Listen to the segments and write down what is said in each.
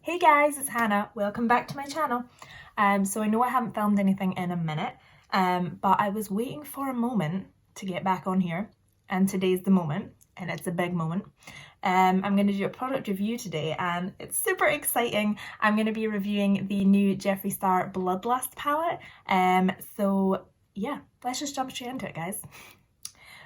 Hey guys, it's Hannah. Welcome back to my channel. So I know I haven't filmed anything in a minute, but I was waiting for a moment to get back on here, and today's the moment, and it's a big moment. I'm going to do a product review today, and it's super exciting. I'm going to be reviewing the new Jeffree Star Bloodlust palette. So yeah, let's just jump straight into it, guys.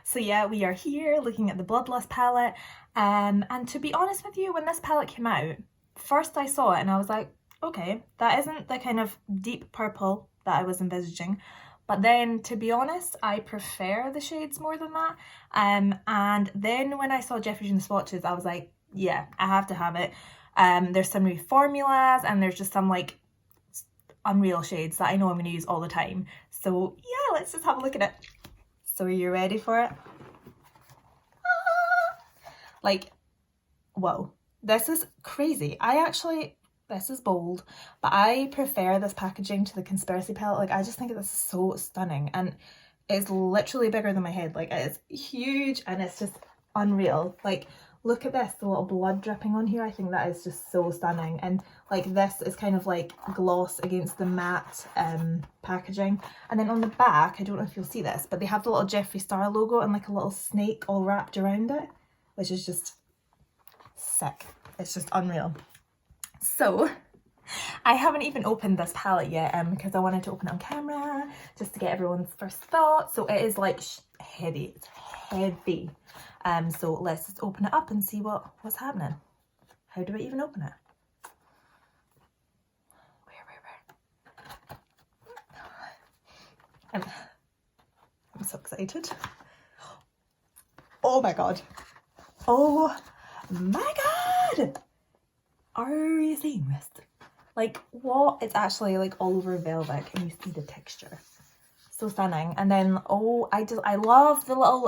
So yeah, we are here looking at the Bloodlust palette, and to be honest with you, when this palette came out, first I saw it and I was like, okay, that isn't the kind of deep purple that I was envisaging. But then, to be honest, I prefer the shades more than that. And then when I saw Jeffree in the swatches, I was like, yeah, I have to have it. There's some new formulas and there's just some like unreal shades that I know I'm going to use all the time. So yeah, let's just have a look at it. So are you ready for it? Like, whoa. This is crazy. This is bold, but I prefer this packaging to the Conspiracy palette. Like, I just think this is so stunning, and it's literally bigger than my head. Like, it is huge and it's just unreal. Like, look at this, the little blood dripping on here. I think that is just so stunning. And like, this is kind of like gloss against the matte packaging. And then on the back, I don't know if you'll see this, but they have the little Jeffree Star logo and like a little snake all wrapped around it, which is just sick. It's just unreal. So I haven't even opened this palette yet because I wanted to open it on camera just to get everyone's first thoughts. So it is like heavy. It's heavy. So let's just open it up and see what's happening. How do I even open it? Where? I'm so excited. Oh my god. Oh my god! Are you seeing this? Like, what? It's actually like all over velvet. Can you see the texture? So stunning. And then, oh, I love the little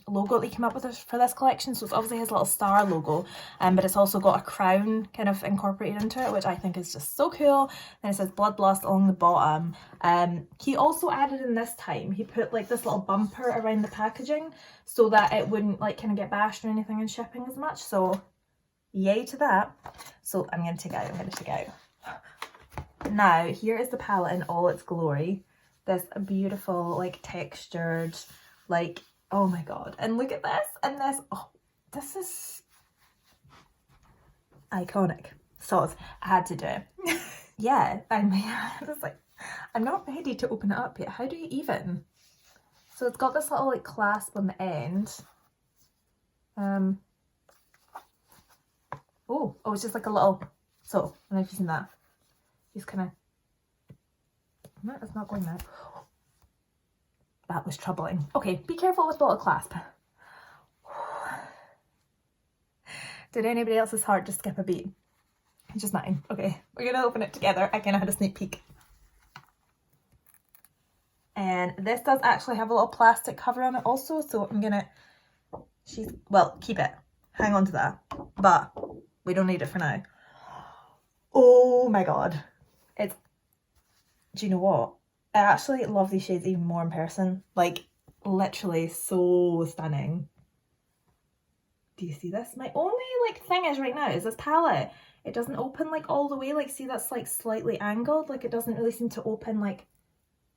logo that he came up with for this collection. So it's obviously his little star logo, but it's also got a crown kind of incorporated into it, which I think is just so cool. And it says Bloodlust along the bottom. He also added in this time, he put like this little bumper around the packaging so that it wouldn't like kind of get bashed or anything in shipping as much. So yay to that. So I'm going to take it out. Now, here is the palette in all its glory. This beautiful, like, textured, like, oh my god. And look at this, and this, oh, this is iconic. So I had to do it. Yeah, it's like, I'm not ready to open it up yet. How do you even? So it's got this little, like, clasp on the end. Oh, it's just like a little, so, I don't know if you've seen that. Just kind of, no, it's not going there. That was troubling. Okay, be careful with the little clasp. Did anybody else's heart just skip a beat? Just mine. Okay, we're gonna open it together. I kind of had a sneak peek. And this does actually have a little plastic cover on it also, so I'm gonna, well, keep it. Hang on to that. But we don't need it for now. Oh my god. Do you know what? I actually love these shades even more in person. Like, literally so stunning. Do you see this? My only like thing is right now is this palette. It doesn't open like all the way. Like, see, that's like slightly angled. Like, it doesn't really seem to open like,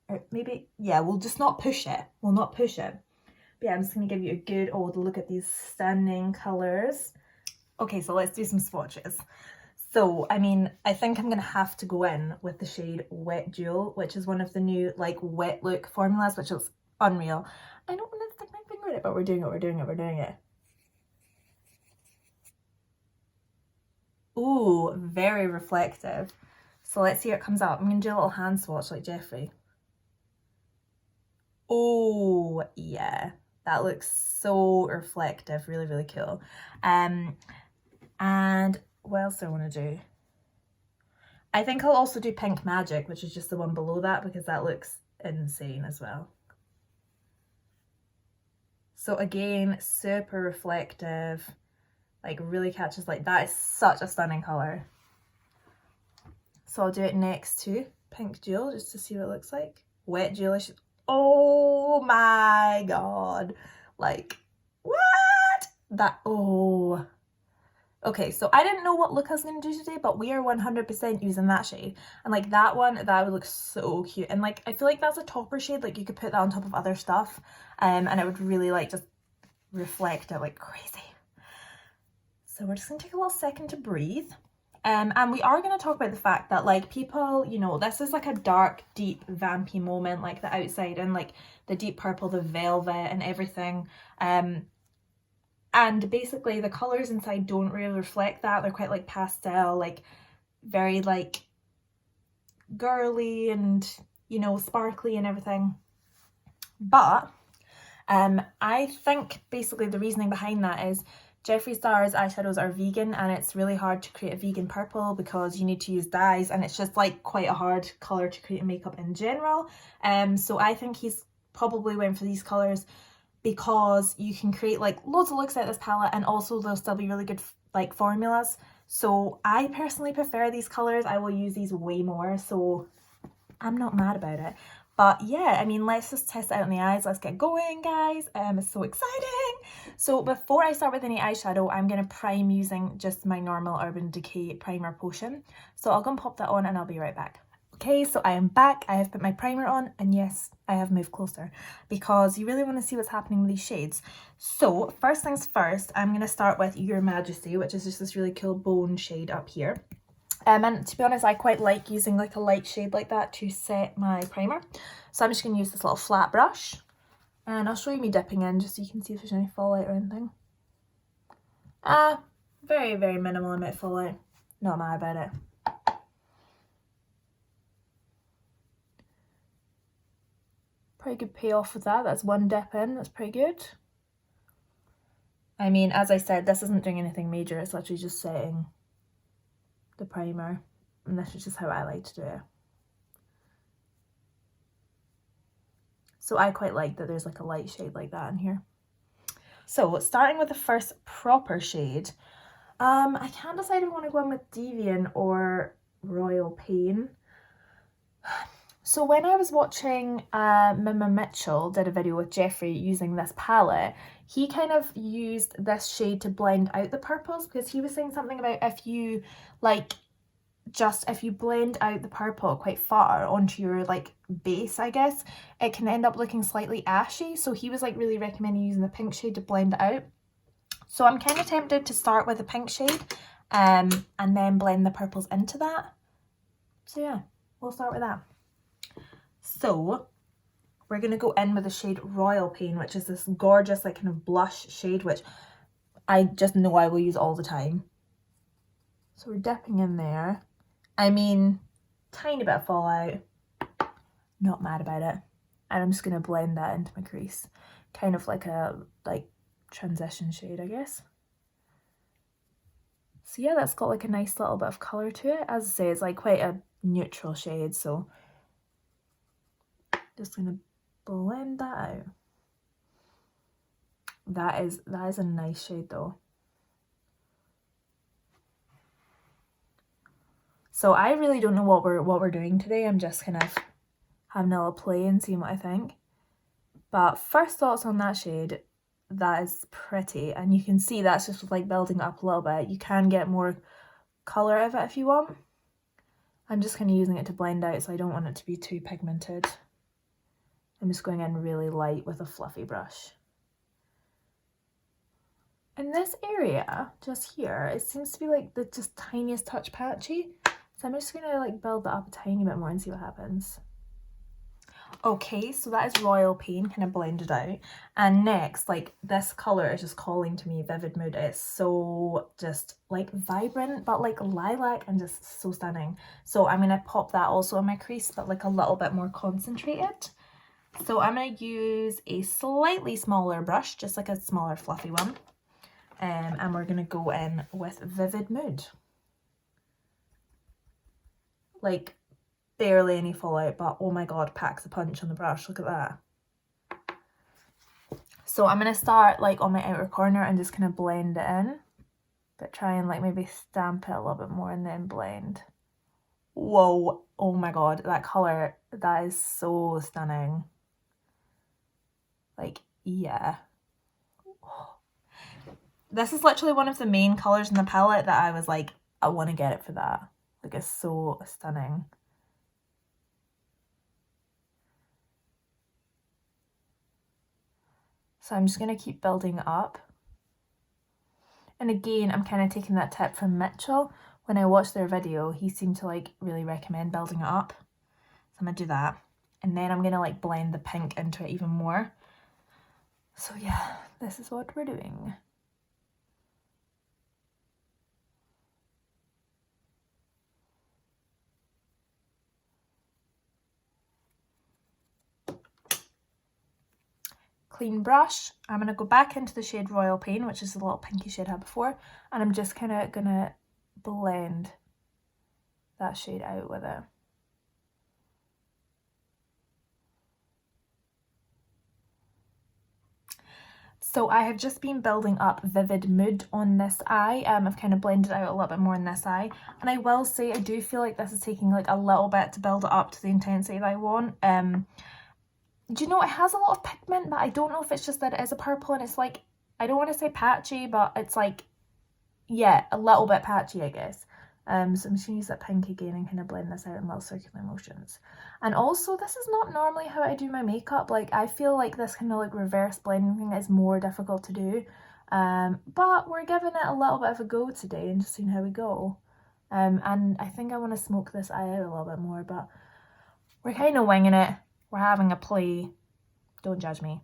or maybe, yeah, we'll just not push it. We'll not push it. But yeah, I'm just going to give you a good old look at these stunning colours. Okay, so let's do some swatches. So, I mean, I think I'm going to have to go in with the shade Wet Jewel, which is one of the new, like, wet look formulas, which is unreal. I don't want to stick my finger in it, but we're doing it. Ooh, very reflective. So let's see how it comes out. I'm going to do a little hand swatch like Jeffree. Oh, yeah. That looks so reflective. Really, really cool. And what else do I want to do? I think I'll also do Pink Magic, which is just the one below that, because that looks insane as well. So again, super reflective, like really catches light. That is such a stunning colour. So I'll do it next to Pink Jewel just to see what it looks like. Wet Jewel. Oh my god. Like, what? That, oh. Okay, so I didn't know what look I was going to do today, but we are 100% using that shade. And like that one, that would look so cute. And like, I feel like that's a topper shade, like you could put that on top of other stuff. And it would really like just reflect it like crazy. So we're just going to take a little second to breathe. And we are going to talk about the fact that like people, you know, this is like a dark, deep, vampy moment, like the outside and like the deep purple, the velvet and everything. And basically the colours inside don't really reflect that. They're quite like pastel, like very like girly and, you know, sparkly and everything. But I think basically the reasoning behind that is Jeffree Star's eyeshadows are vegan, and it's really hard to create a vegan purple because you need to use dyes, and it's just like quite a hard colour to create in makeup in general. So I think he's probably went for these colours because you can create like loads of looks out of this palette, and also they'll still be really good like formulas. So I personally prefer these colours. I will use these way more, so I'm not mad about it. But yeah, I mean, let's just test it out in the eyes. Let's get going, guys. It's so exciting. So before I start with any eyeshadow, I'm going to prime using just my normal Urban Decay primer potion. So I'll go and pop that on and I'll be right back. Okay, so I am back. I have put my primer on, and yes, I have moved closer because you really want to see what's happening with these shades. So first things first, I'm going to start with Your Majesty, which is just this really cool bone shade up here. And to be honest, I quite like using like a light shade like that to set my primer. So I'm just going to use this little flat brush, and I'll show you me dipping in just so you can see if there's any fallout or anything. Very, very minimal amount of fallout. Not mad about it. Pretty good payoff with that. That's one dip in. That's pretty good. I mean, as I said, this isn't doing anything major. It's literally just setting the primer, and this is just how I like to do it. So I quite like that there's like a light shade like that in here. So starting with the first proper shade, I can't decide if I want to go in with Deviant or Royal Pain. So when I was watching Mima Mitchell did a video with Jeffree using this palette, he kind of used this shade to blend out the purples, because he was saying something about if you like if you blend out the purple quite far onto your like base, I guess, it can end up looking slightly ashy. So he was like really recommending using the pink shade to blend it out. So I'm kind of tempted to start with a pink shade and then blend the purples into that. So yeah, we'll start with that. So we're going to go in with the shade Royal Pain, which is this gorgeous like kind of blush shade, which I just know I will use all the time. So we're dipping in there. I mean, tiny bit of fallout, not mad about it. And I'm just going to blend that into my crease. Kind of like a transition shade, I guess. So yeah, that's got like a nice little bit of colour to it. As I say, it's like quite a neutral shade, so just going to blend that out. That is a nice shade though. So I really don't know what we're doing today. I'm just kind of having a little play and seeing what I think. But first thoughts on that shade, that is pretty, and you can see that's just like building up a little bit. You can get more colour out of it if you want. I'm just kind of using it to blend out, so I don't want it to be too pigmented. I'm just going in really light with a fluffy brush. In this area, just here, it seems to be like the just tiniest touch patchy. So I'm just gonna like build that up a tiny bit more and see what happens. Okay, so that is Royal Pain kind of blended out. And next, like this colour is just calling to me, Vivid Mood. It's so just like vibrant, but like lilac and just so stunning. So I'm gonna pop that also in my crease, but like a little bit more concentrated. So I'm gonna use a slightly smaller brush, just like a smaller fluffy one. And we're gonna go in with Vivid Mood. Like barely any fallout, but oh my god, packs a punch on the brush. Look at that. So I'm gonna start like on my outer corner and just kind of blend it in, but try and like maybe stamp it a little bit more and then blend. Whoa, oh my god, that colour, that is so stunning. Like, yeah. This is literally one of the main colours in the palette that I was like, I want to get it for that. Like, it's so stunning. So I'm just going to keep building up. And again, I'm kind of taking that tip from Mitchell. When I watched their video, he seemed to like really recommend building it up. So I'm going to do that. And then I'm going to like blend the pink into it even more. So yeah, this is what we're doing. Clean brush. I'm going to go back into the shade Royal Pain, which is the little pinky shade I had before, and I'm just kind of going to blend that shade out with it. So I have just been building up Vivid Mood on this eye. I've kind of blended out a little bit more in this eye, and I will say I do feel like this is taking like a little bit to build it up to the intensity that I want. Do you know, it has a lot of pigment, but I don't know if it's just that it is a purple and it's like, I don't want to say patchy, but it's like, yeah, a little bit patchy, I guess. So I'm just going to use that pink again and kind of blend this out in little circular motions. And also, this is not normally how I do my makeup. Like, I feel like this kind of like reverse blending thing is more difficult to do. But we're giving it a little bit of a go today and just seeing how we go. And I think I want to smoke this eye out a little bit more, but we're kind of winging it. We're having a play. Don't judge me.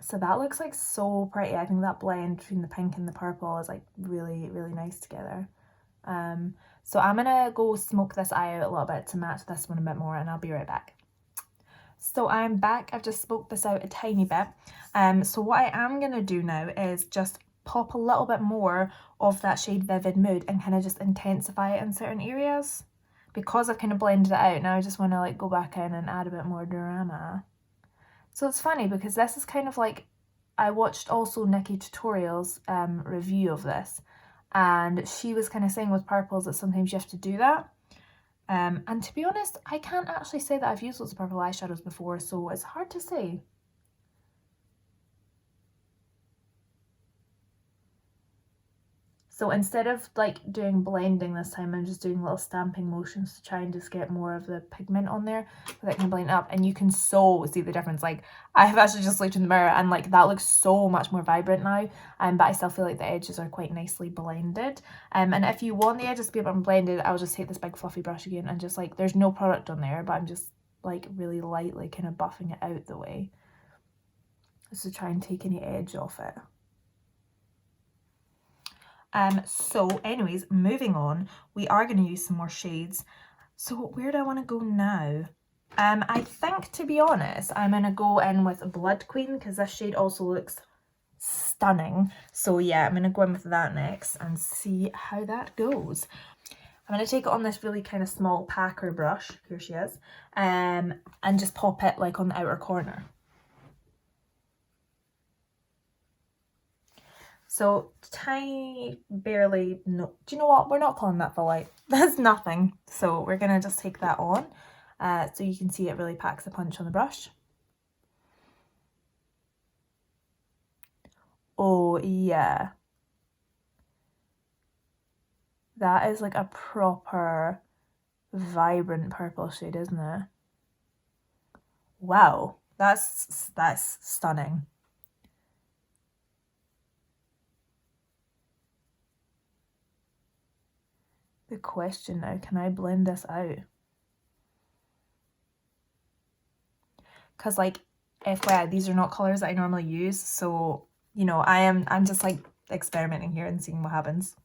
So that looks like so pretty. I think that blend between the pink and the purple is like really, really nice together. So I'm gonna go smoke this eye out a little bit to match this one a bit more, and I'll be right back. So I'm back. I've just smoked this out a tiny bit. So what I am gonna do now is just pop a little bit more of that shade Vivid Mood and kind of just intensify it in certain areas. Because I've kind of blended it out, now I just want to like go back in and add a bit more drama. So it's funny because this is kind of like, I watched also Nikki Tutorial's review of this, and she was kind of saying with purples that sometimes you have to do that. And to be honest, I can't actually say that I've used lots of purple eyeshadows before, so it's hard to say. So instead of like doing blending this time, I'm just doing little stamping motions to try and just get more of the pigment on there so that I can blend up, and you can so see the difference. Like, I have actually just looked in the mirror and like that looks so much more vibrant now, but I still feel like the edges are quite nicely blended. And if you want the edges to be a bit more blended, I'll just take this big fluffy brush again and just like, there's no product on there, but I'm just like really lightly kind of buffing it out the way just to try and take any edge off it. So anyways, moving on, we are going to use some more shades. So where do I want to go now? I think, to be honest, I'm going to go in with Blood Queen because this shade also looks stunning. So yeah, I'm going to go in with that next and see how that goes. I'm going to take it on this really kind of small packer brush, here she is, and just pop it like on the outer corner. So tiny, barely, no, do you know what? We're not calling that full light. That's nothing. So we're going to just take that on. So you can see it really packs a punch on the brush. Oh yeah. That is like a proper vibrant purple shade, isn't it? Wow, that's stunning. The question now, can I blend this out? Because like, FYI, these are not colours that I normally use, so you know, I'm just like experimenting here and seeing what happens.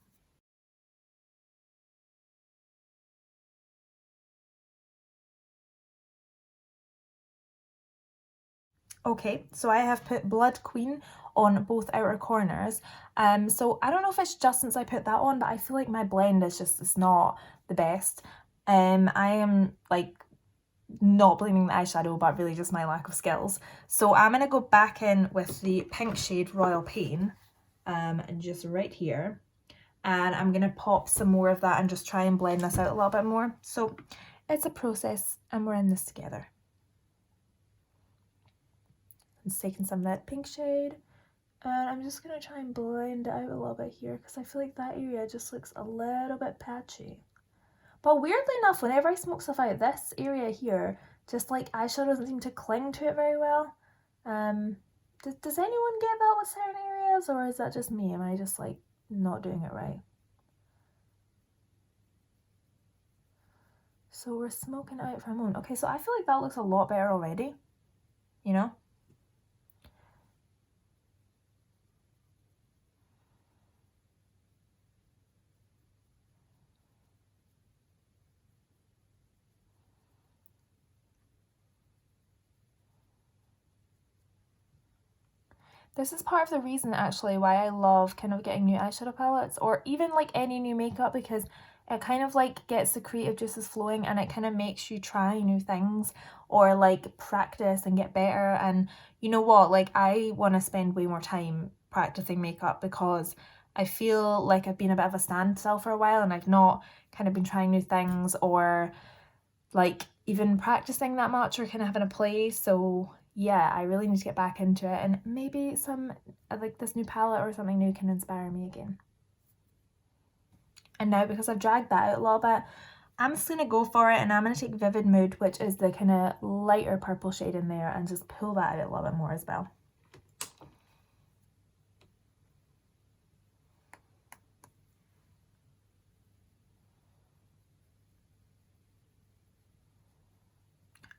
Okay, so I have put Blood Queen on both outer corners. So I don't know if it's just since I put that on, but I feel like my blend is just, it's not the best. I am like not blaming the eyeshadow, but really just my lack of skills. So I'm going to go back in with the pink shade Royal Pain, just right here. And I'm going to pop some more of that and just try and blend this out a little bit more. So it's a process and we're in this together. Just taking some of that pink shade, and I'm just going to try and blend it out a little bit here because I feel like that area just looks a little bit patchy. But weirdly enough, whenever I smoke stuff out, this area here, just like eyeshadow doesn't seem to cling to it very well. Does anyone get that with certain areas, or is that just me? Am I just like not doing it right? So we're smoking out for a moment. Okay, so I feel like that looks a lot better already, you know? This is part of the reason actually why I love kind of getting new eyeshadow palettes, or even like any new makeup, because it kind of like gets the creative juices flowing and it kind of makes you try new things or like practice and get better. And you know what, like I want to spend way more time practicing makeup because I feel like I've been a bit of a standstill for a while and I've not kind of been trying new things or like even practicing that much or kind of having a play. So yeah, I really need to get back into it, and maybe some like this new palette or something new can inspire me again. And now because I've dragged that out a little bit, I'm just going to go for it, and I'm going to take Vivid Mood, which is the kind of lighter purple shade in there, and just pull that out a little bit more as well.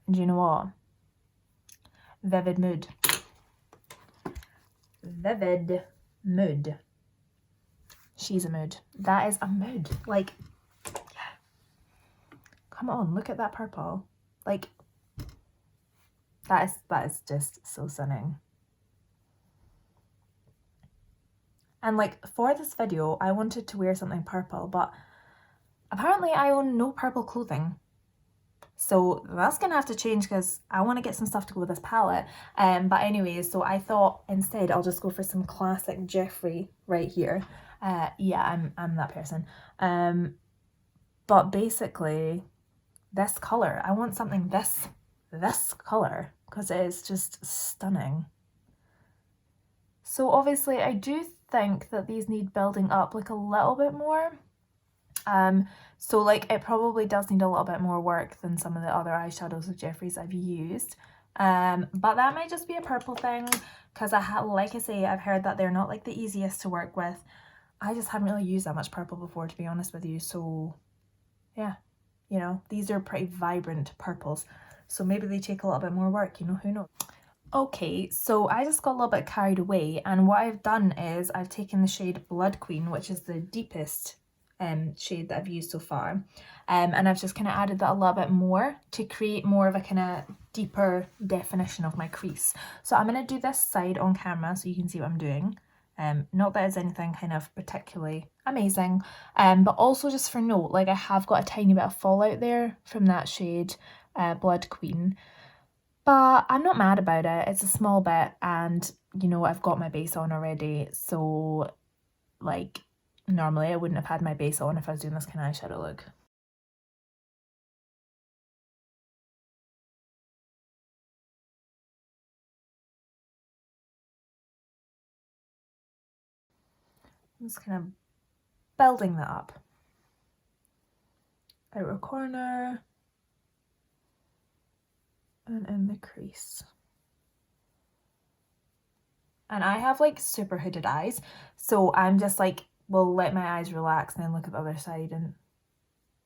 And you know what? Vivid Mood. Vivid Mood. She's a mood. That is a mood. Like, yeah. Come on, look at that purple. Like, that is just so stunning. And like for this video, I wanted to wear something purple, but apparently I own no purple clothing. So that's gonna have to change because I want to get some stuff to go with this palette. But anyways, so I thought instead I'll just go for some classic JEFFREE right here. Yeah, I'm that person. But basically this color, I want something this color because it is just stunning. So obviously I do think that these need building up like a little bit more. So like it probably does need a little bit more work than some of the other eyeshadows of JEFFREE's I've used. But that might just be a purple thing because like I say, I've heard that they're not like the easiest to work with. I just haven't really used that much purple before, to be honest with you. So yeah, you know, these are pretty vibrant purples. So maybe they take a little bit more work, you know, who knows? Okay, so I just got a little bit carried away, and what I've done is I've taken the shade Blood Queen, which is the deepest shade that I've used so far, and I've just kind of added that a little bit more to create more of a kind of deeper definition of my crease. So I'm going to do this side on camera so you can see what I'm doing. Not that it's anything kind of particularly amazing, but also just for note, like I have got a tiny bit of fallout there from that shade, Blood Queen, but I'm not mad about it. It's a small bit, and you know, I've got my base on already, so like normally I wouldn't have had my base on if I was doing this kind of eyeshadow look. I'm just kind of building that up. Outer corner and in the crease. And I have like super hooded eyes, so I'm just like, will let my eyes relax and then look at the other side and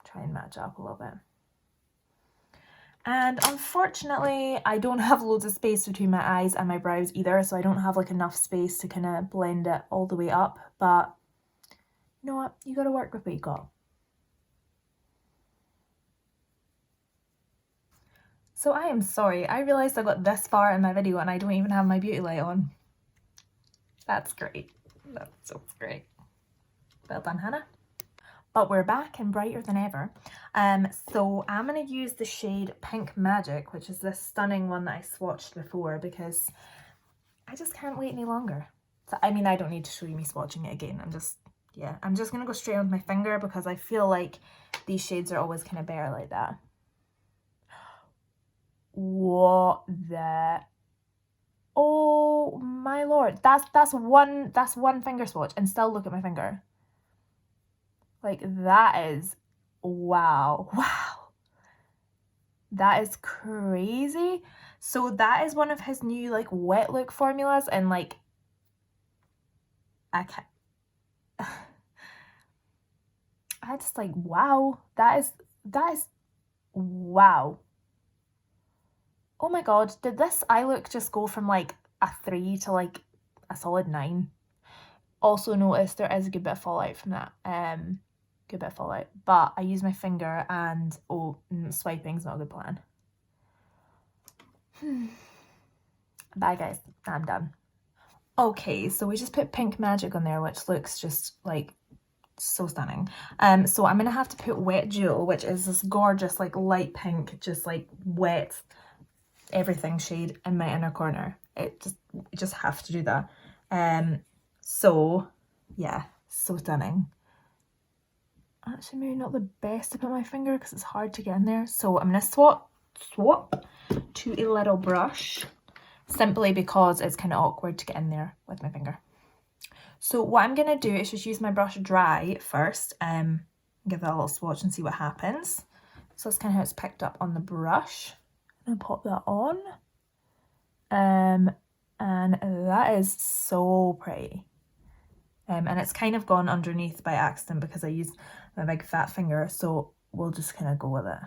try and match up a little bit. And unfortunately, I don't have loads of space between my eyes and my brows either, so I don't have like enough space to kind of blend it all the way up, but you know what, you gotta work with what you got. So I am sorry, I realised I got this far in my video and I don't even have my beauty light on. That's great. That's so great. Well done, Hannah. But we're back and brighter than ever. So I'm going to use the shade Pink Magic, which is this stunning one that I swatched before, because I just can't wait any longer. So, I mean, I don't need to show you me swatching it again. I'm just going to go straight on with my finger because I feel like these shades are always kind of bare like that. What the... Oh my lord, that's one finger swatch, and still look at my finger. Like, that is, wow. That is crazy. So that is one of his new like wet look formulas, and like I can't I just like, wow, that is wow. Oh my god, did this eye look just go from like a 3 to like a solid 9? Also notice there is a good bit of fallout from that. Good bit of fallout. But I use my finger, and swiping's not a good plan. Bye guys, I'm done. Okay, so we just put Pink Magic on there, which looks just like so stunning. So I'm gonna have to put Wet Jewel, which is this gorgeous like light pink, just like wet everything shade in my inner corner. You just have to do that. So yeah, so stunning. Actually, maybe not the best to put my finger because it's hard to get in there. So I'm gonna swap to a little brush, simply because it's kind of awkward to get in there with my finger. So what I'm gonna do is just use my brush dry first, give that a little swatch and see what happens. So that's kind of how it's picked up on the brush. I'm gonna pop that on. And that is so pretty. And it's kind of gone underneath by accident because I used my big fat finger, so we'll just kind of go with it.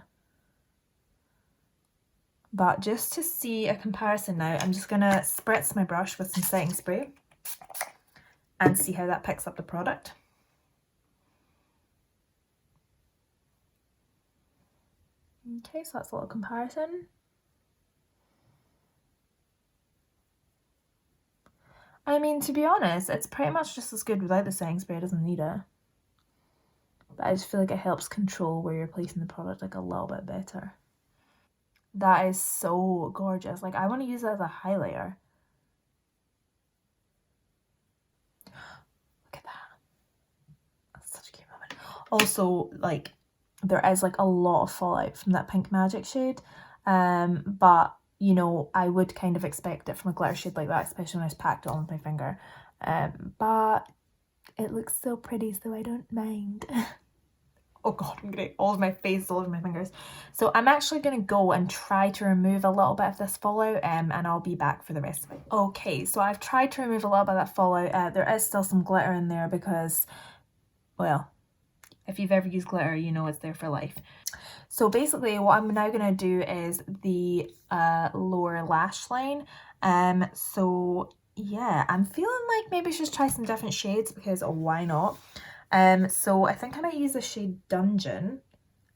But just to see a comparison now, I'm just gonna spritz my brush with some setting spray and see how that picks up the product. Okay, so that's a little comparison. I mean, to be honest, it's pretty much just as good without the setting spray. It doesn't need it. But I just feel like it helps control where you're placing the product like a little bit better. That is so gorgeous. Like, I want to use it as a highlighter. Look at that. That's such a cute moment. Also, like, there is like a lot of fallout from that Pink Magic shade. But you know, I would kind of expect it from a glitter shade like that, especially when I was packed it on with my finger. But it looks so pretty, so I don't mind. Oh god, I'm getting all of my face all over my fingers. So I'm actually going to go and try to remove a little bit of this fallout, and I'll be back for the rest of it. Okay, so I've tried to remove a little bit of that fallout. There is still some glitter in there because, well, if you've ever used glitter, you know it's there for life. So basically what I'm now going to do is the lower lash line. So yeah, I'm feeling like maybe I should try some different shades because why not? So I think I might use the shade Dungeon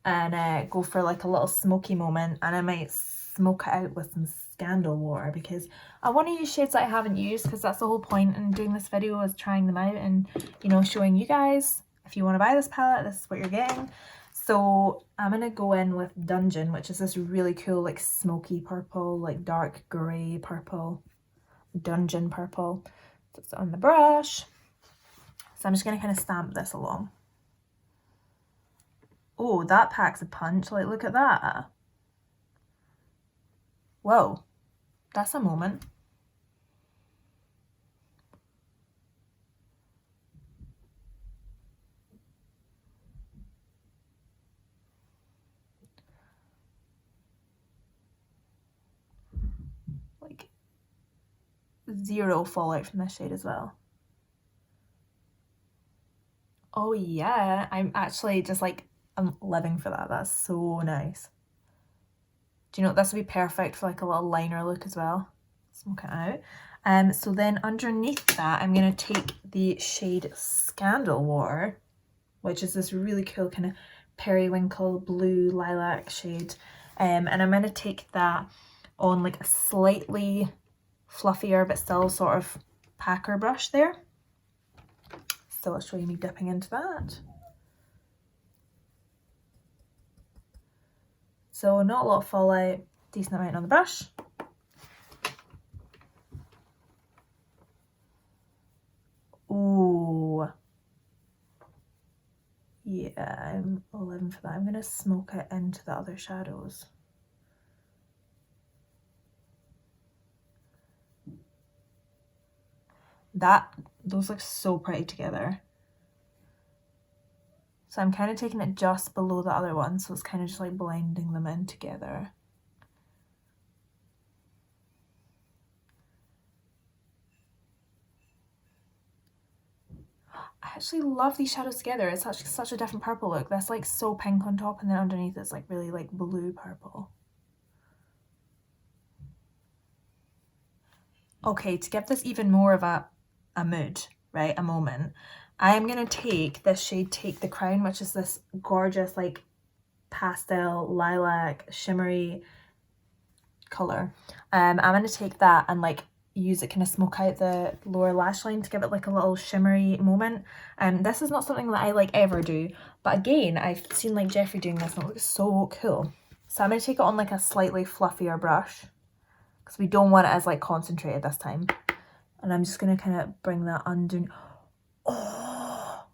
and go for like a little smoky moment, and I might smoke it out with some Scandal Water because I want to use shades that I haven't used, because that's the whole point in doing this video, is trying them out and, you know, showing you guys if you want to buy this palette, this is what you're getting. So I'm going to go in with Dungeon, which is this really cool like smoky purple, like dark grey purple, Dungeon purple. So it's on the brush. So I'm just going to kind of stamp this along. Oh, that packs a punch. Like, look at that. Whoa, that's a moment. Like, zero fallout from this shade as well. Oh yeah, I'm actually just like, I'm living for that. That's so nice. Do you know what, this would be perfect for like a little liner look as well. Smoke it out. So then underneath that, I'm going to take the shade Scandal Water, which is this really cool kind of periwinkle blue lilac shade. And I'm going to take that on like a slightly fluffier but still sort of packer brush there. So I'll show you me dipping into that. So not a lot of fallout, decent amount on the brush. Ooh. Yeah, I'm living for that. I'm going to smoke it into the other shadows. those look so pretty together. So I'm kind of taking it just below the other one, so it's kind of just like blending them in together. I actually love these shadows together. It's such a different purple look. That's like so pink on top, and then underneath it's like really like blue purple. Okay, to give this even more of a mood, right, a moment, I am going to take this shade Take the Crown, which is this gorgeous like pastel lilac shimmery colour. I'm going to take that and like use it, kind of smoke out the lower lash line to give it like a little shimmery moment. This is not something that I like ever do, but again, I've seen like Jeffree doing this and it looks so cool. So I'm going to take it on like a slightly fluffier brush, because we don't want it as like concentrated this time. And I'm just going to kind of bring that under. Oh,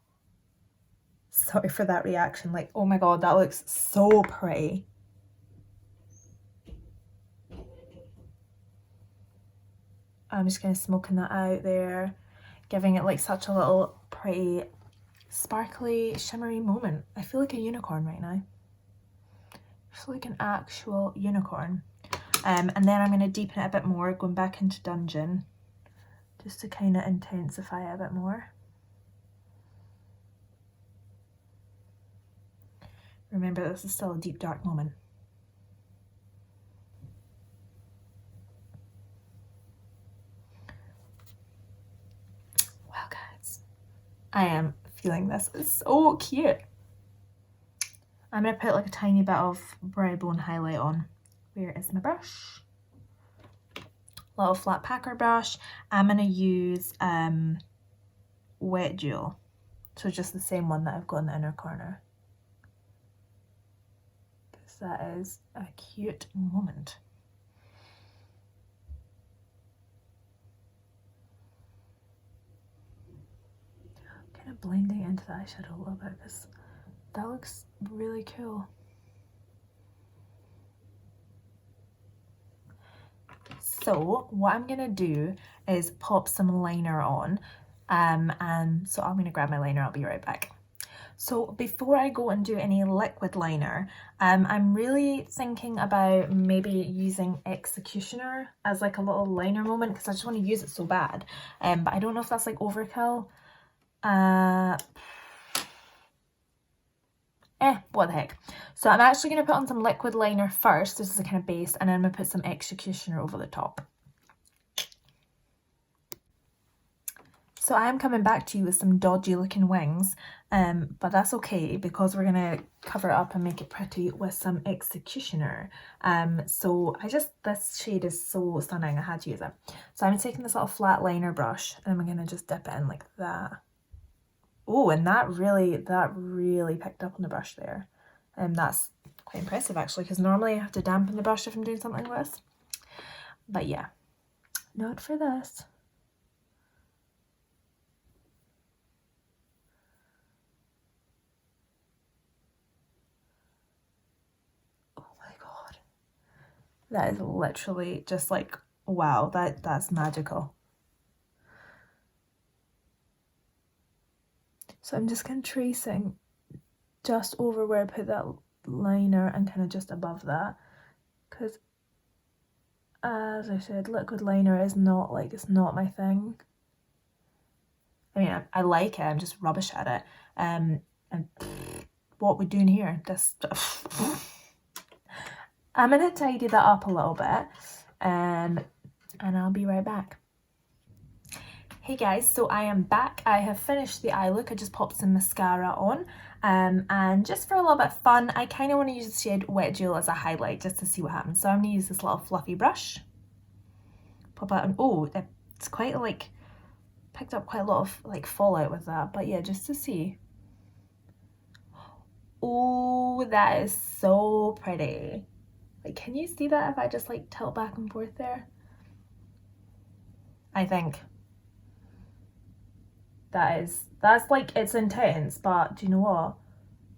sorry for that reaction. Like, oh my god, that looks so pretty. I'm just kind of smoking that out there, giving it like such a little pretty, sparkly, shimmery moment. I feel like a unicorn right now. I feel like an actual unicorn. And then I'm going to deepen it a bit more, going back into Dungeon, just to kind of intensify it a bit more. Remember, this is still a deep, dark moment. Wow, guys, I am feeling this. It's so cute. I'm going to put like a tiny bit of brow bone highlight on. Where is my brush? Little flat packer brush. I'm going to use Wet Jewel. So just the same one that I've got in the inner corner. Because that is a cute moment. Kind of blending into the eyeshadow a little bit, because that looks really cool. So what I'm gonna do is pop some liner on, and so I'm gonna grab my liner. I'll be right back. So before I go and do any liquid liner, I'm really thinking about maybe using Executioner as like a little liner moment, because I just want to use it so bad. But I don't know if that's like overkill. What the heck. So I'm actually going to put on some liquid liner first. This is a kind of base, and then I'm going to put some Executioner over the top. So I am coming back to you with some dodgy looking wings, but that's okay, because we're going to cover it up and make it pretty with some Executioner. So this shade is so stunning, I had to use it. So I'm taking this little flat liner brush, and I'm going to just dip it in like that. Oh, and that really picked up on the brush there. And that's quite impressive actually, because normally I have to dampen the brush if I'm doing something like this. But yeah, not for this. Oh my god. That is literally just like, wow, that's magical. So I'm just kind of tracing just over where I put that liner and kind of just above that, because as I said, liquid liner is not like, it's not my thing. I mean, I like it, I'm just rubbish at it. And what we're doing here, just I'm gonna tidy that up a little bit, and I'll be right back. Hey guys, so I am back. I have finished the eye look. I just popped some mascara on, and just for a little bit of fun, I kind of want to use the shade Wet Jewel as a highlight just to see what happens. So I'm going to use this little fluffy brush, pop out, and oh, it's quite like, picked up quite a lot of like fallout with that, but yeah, just to see. Oh, that is so pretty. Like, can you see that if I just like tilt back and forth there? I think that's like, it's intense, but do you know what?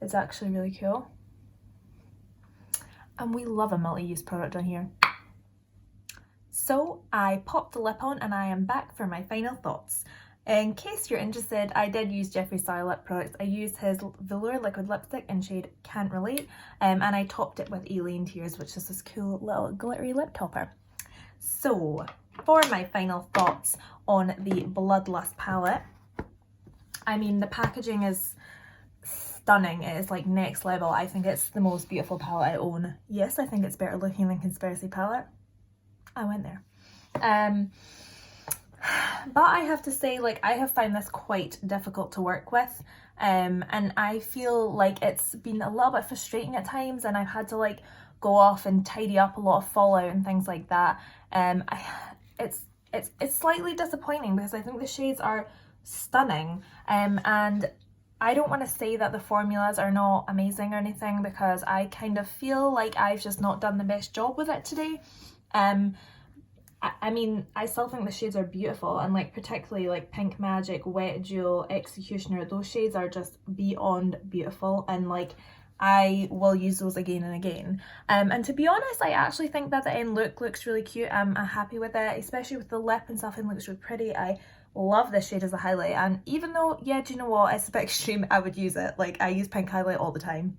It's actually really cool. And we love a multi-use product on here. So I popped the lip on and I am back for my final thoughts. In case you're interested, I did use JEFFREE Style lip products. I used his Velour liquid lipstick in shade Can't Relate, and I topped it with Alien Tears, which is this cool little glittery lip topper. So for my final thoughts on the Bloodlust palette, I mean, the packaging is stunning. It is like next level. I think it's the most beautiful palette I own. Yes, I think it's better looking than Conspiracy palette. I went there. But I have to say, like, I have found this quite difficult to work with, and I feel like it's been a little bit frustrating at times, and I've had to like go off and tidy up a lot of fallout and things like that. It's slightly disappointing because I think the shades are stunning, and I don't want to say that the formulas are not amazing or anything, because I kind of feel like I've just not done the best job with it today. I mean, I still think the shades are beautiful, and like particularly like Pink Magic, Wet Jewel, Executioner, those shades are just beyond beautiful, and like I will use those again and again. And to be honest, I actually think that the end look looks really cute. I'm happy with it, especially with the lip and stuff. It looks really pretty. I love this shade as a highlight, and even though, yeah, do you know what, it's a bit extreme, I would use it. Like, I use pink highlight all the time.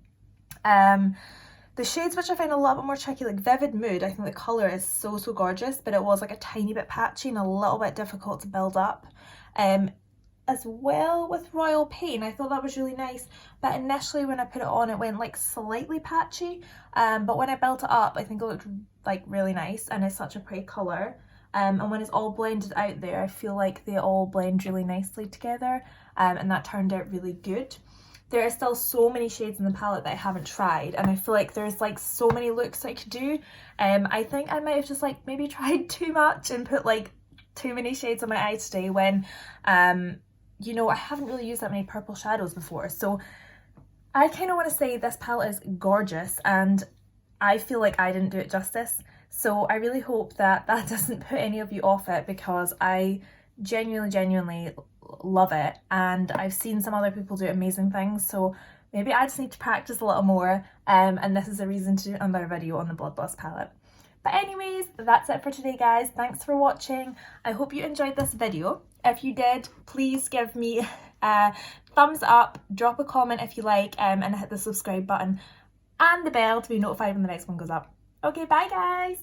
The shades which I find a little bit more tricky, like Vivid Mood, I think the colour is so gorgeous, but it was like a tiny bit patchy and a little bit difficult to build up. As well with Royal Pain, I thought that was really nice, but initially when I put it on it went like slightly patchy, but when I built it up I think it looked like really nice, and it's such a pretty colour. And when it's all blended out there, I feel like they all blend really nicely together, and that turned out really good. There are still so many shades in the palette that I haven't tried, and I feel like there's like so many looks I could do. I think I might have just like maybe tried too much and put like too many shades on my eye today, when you know, I haven't really used that many purple shadows before. So I kind of want to say this palette is gorgeous, and I feel like I didn't do it justice. So I really hope that that doesn't put any of you off it, because I genuinely love it, and I've seen some other people do amazing things, so maybe I just need to practice a little more, and this is a reason to do another video on the Bloodlust palette. But anyways, that's it for today, guys. Thanks for watching. I hope you enjoyed this video. If you did, please give me a thumbs up, drop a comment if you like, and hit the subscribe button and the bell to be notified when the next one goes up. Okay, bye guys!